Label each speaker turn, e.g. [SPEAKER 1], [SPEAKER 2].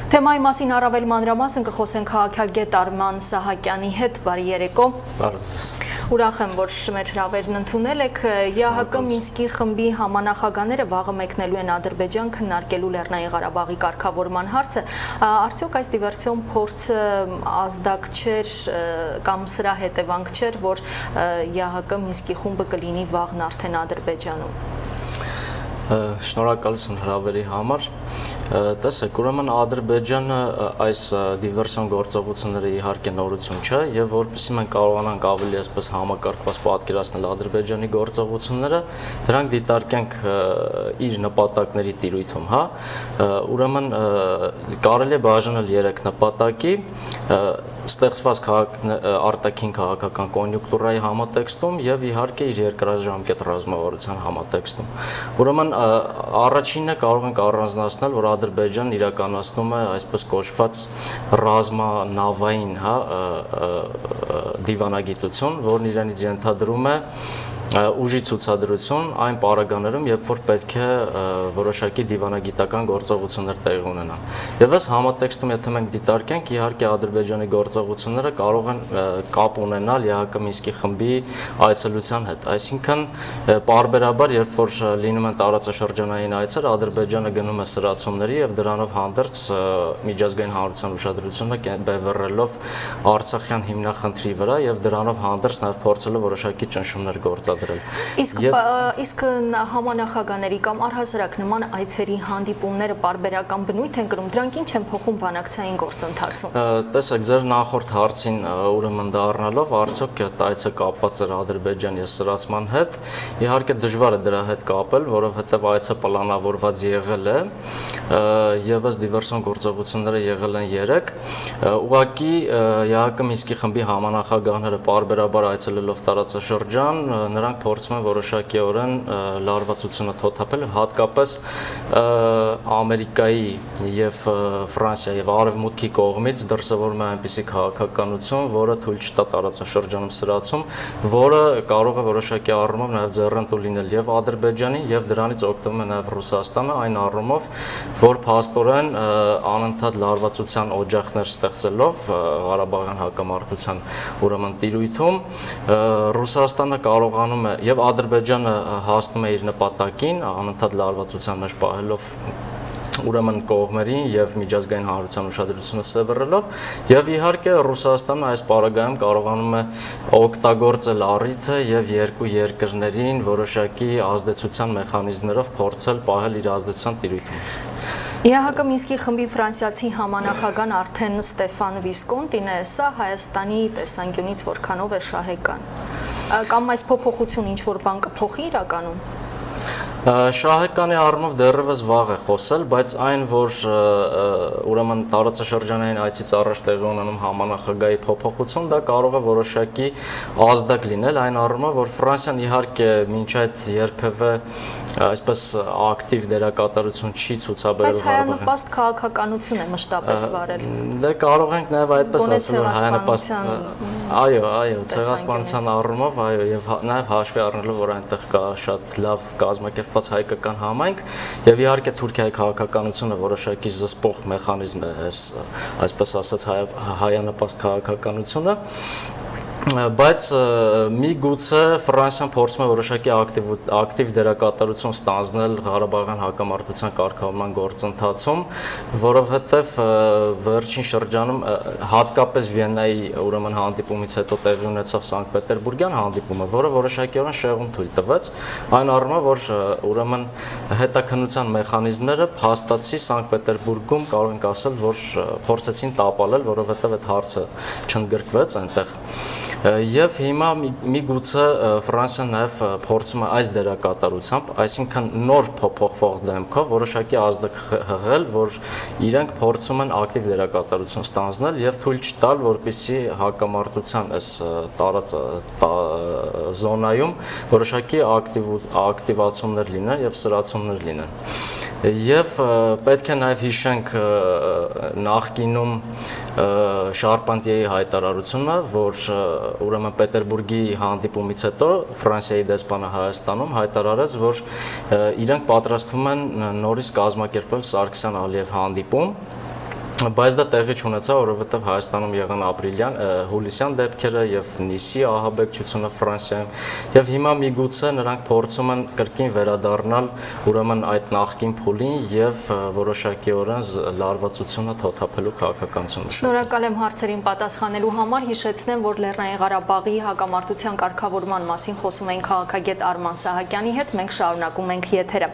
[SPEAKER 1] Թեմայի մասին առավել մանրամասն կխոսենք քաղաքագետ Արման Սահակյանի հետ, բարի երեկո։ Ուրախ եմ, որ մեր հրավերն ընդունել եք։ ԵԱՀԿ Մինսկի խմբի համանախագահները վաղը մեկնելու են Ադրբեջան քննարկելու Լեռնային Ղարաբաղի կարգավորման հարցը։ Արդյոք այս դիվերսիոն փորձը ազդակ չէր կամ սրա հետևանք չէր, որ ԵԱՀԿ Մինսկի խումբը կլինի վաղն արդեն Ադրբեջանում։
[SPEAKER 2] Շնորհակալություն հրավերի համար։ Տեսեք, ուրեմն Ադրբեջանը այս դիվերսիոն գործողությունները իհարկե նորություն չէ, եւ որպեսզի մենք կարողանանք ավելի այսպես համակարգված պատկերացնել Ադրբեջանի գործողությունները, դրանք դիտարկենք իր նպատակների տիրույթում, հա։ Ուրեմն կարելի է բաժանել 3 նպատակի՝ ստեղծված արտաքին քաղաքական կոնյունկտուրայի համատեքստում եւ իհարկե իր երկարաժամկետ ռազմավարության համատեքստում։ Ուրեմն առաջինը կարող ենք առանձնացնել, որ Ադրբեջանն իրականացնում է այսպես կոչված ռազմանավային, հա, դիվանագիտություն, որն իրենից ենթադրում է ուժի ցուցադրություն այն պարագաներում, երբ որ պետք է որոշակի դիվանագիտական գործողություններ տեղի ունենան։ Եվ այս համատեքստում, եթե մենք դիտարկենք, իհարկե Ադրբեջանի գործողությունները կարող են կապ ունենալ ԵԱՀԿ Մինսկի խմբի այցելության հետ։ Այսինքն, պարբերաբար, երբ որ լինում են տարածաշրջանային այցեր, Ադրբեջանը գնում է սրացումների եւ դրանով հանդերձ միջազգային հանրության ուշադրությունը բևեռելով Արցախյան հիմնախնդրի վրա եւ դրանով հանդերձ նաեւ փորձելով որոշակի ճնշումներ գործադրել։
[SPEAKER 1] Իսկ համանախագահների կամ առհասարակ նման այցերի հանդիպումները պարբերական բնույթ են կրում, դրանք ինչ են փոխում բանակցային գործընթացում։
[SPEAKER 2] Տեսեք, ձեր նախորդ հարցին ուրեմն դառնալով, արդյոք այդ այցը կապված էր Ադրբեջանի սրացման հետ, իհարկե դժվար է դրա հետ կապել, որովհետև այցը պլանավորված եղել է եւ ըստ դիվերսիոն գործողությունները եղել են 3։ Ուղղակի ԵԱՀԿ Մինսկի խմբի համանախագահները պարբերաբար այցելելով տարածաշրջան, նրանք փորձում են որոշակիորեն լարվածությունը թոթափել, հատկապես Ամերիկայի եւ Ֆրանսիայի եւ Արևմուտքի կողմից դրսևորվում է այնպիսի քաղաքականություն, որը թույլ չտա տարածաշրջանում սրացում, որը կարող է որոշակի առումով նաեւ ձեռնտու լինել եւ Ադրբեջանին եւ դրանից օգտվում է նաեւ Ռուսաստանը այն առումով, որ փաստորեն անընդհատ լարվածության օջախներ ստեղծելով Ղարաբաղյան հակամարտության ուրեմն տիրույթում Ռուսաստանը կարողանում է եւ Ադրբեջանը հասնում է իր նպատակին անընդհատ լարվածության մեջ պահելով ուրեմն կողմերին եւ միջազգային հանրության ուշադրությունը սևեռելով եւ իհարկե Ռուսաստանը այս պարագայում կարողանում է օգտագործել առիթը եւ երկու երկրներին որոշակի ազդեցության մեխանիզմներով փորձել պահել իր ազդեցության տիրույթում։
[SPEAKER 1] ԵԱՀԿ Մինսկի խմբի ֆրանսիացի համանախագահն արդեն Ստեֆան Վիսկոնտին է, սա Հայաստանի տեսանկյունից որքանով է շահեկան։ Կամ այս փոփոխությունը ինչ որ բան կփոխի իրականում։
[SPEAKER 2] Շահեկանի առումով դեռևս վաղ է խոսել, բայց այն, որ ուրեմն տարածաշրջանային այցից առաջ տեղի ունենում համանախագահի փոփոխություն, դա կարող է որոշակի ազդակ լինել, այն առումով, որ Ֆրանսիան իհարկե մինչ այդ երբևէ այսպես ակտիվ դերակատարություն չի ցուցաբերել
[SPEAKER 1] Բայց հայանպաստ քաղաքականություն է մշտապես վարել։
[SPEAKER 2] Դե կարող ենք նաև այդպես ասել, որ հայանպաստ, այո, ցեղասպանության առումով, այո, եւ նաև հաշվի առնելով, որ այնտեղ կա շատ լավ կազմակերպված հայկական համայնք եւ իհարկե Թուրքիայի քաղաքականությունը որոշակի զսպող մեխանիզմ է, այսպես ասած հայանպաստ քաղաքականությունը, բայց միգուցե Ֆրանսիան փորձում է որոշակի ակտիվ դերակատարություն ստանձնել Ղարաբաղյան հակամարտության կարգավորման գործընթացում, որովհետև վերջին շրջանում հատկապես Վիեննայի ուրեմն հանդիպումից հետո տեղի ունեցավ Սանկտ Պետերբուրգյան հանդիպումը, որը որոշակիորեն շեղում թույլ տվեց, այն առումով, որ ուրեմն հետաքննության մեխանիզմները փաստացի Սանկտ Պետերբուրգում կարող ենք ասել, որ փորձեցին տապալել, որովհետև այդ հարցը չընդգրկվեց այնտեղ։ Եվ հիմա միգուցե Ֆրանսիան նաև փորձում է այս դերակատարությամբ, այսինքն նոր փոփոխվող դեմքով որոշակի ազդակ հղել, որ իրենք փորձում են ակտիվ դերակատարություն ստանձնել եւ թույլ չտալ, որպեսզի հակամարտության այս զոնայում որոշակի ակտիվացումներ լինեն եւ սրացումներ լինեն։ Եվ պետք է նաև հիշենք նախկինում Շարպանտիեի հայտարարությունը, որ ուրեմն Պետերբուրգի հանդիպումից հետո Ֆրանսիայի դեսպանը Հայաստանում հայտարարեց, որ իրենք պատրաստվում են նորից կազմակերպել Սարգսյան-Ալիև հանդիպում, Բայց դա տեղի չունեցավ, որովհետև Հայաստանում եղան ապրիլյան, հուլիսյան դեպքերը եւ Նիսի ահաբեկչությունը Ֆրանսիայում եւ հիմա միգուցե նրանք փորձում են կրկին վերադառնալ ուրեմն այդ նախկին փուլին եւ որոշակիորեն լարվածությունը թոթափելու քաղաքականությունը։
[SPEAKER 1] Շնորհակալ եմ հարցերին պատասխանելու համար, հիշեցնեմ, որ Լեռնային Ղարաբաղի հակամարտության կարգավորման մասին խոսում ենք քաղաքագետ Արման Սահակյանի հետ, մենք շարունակում ենք եթերը։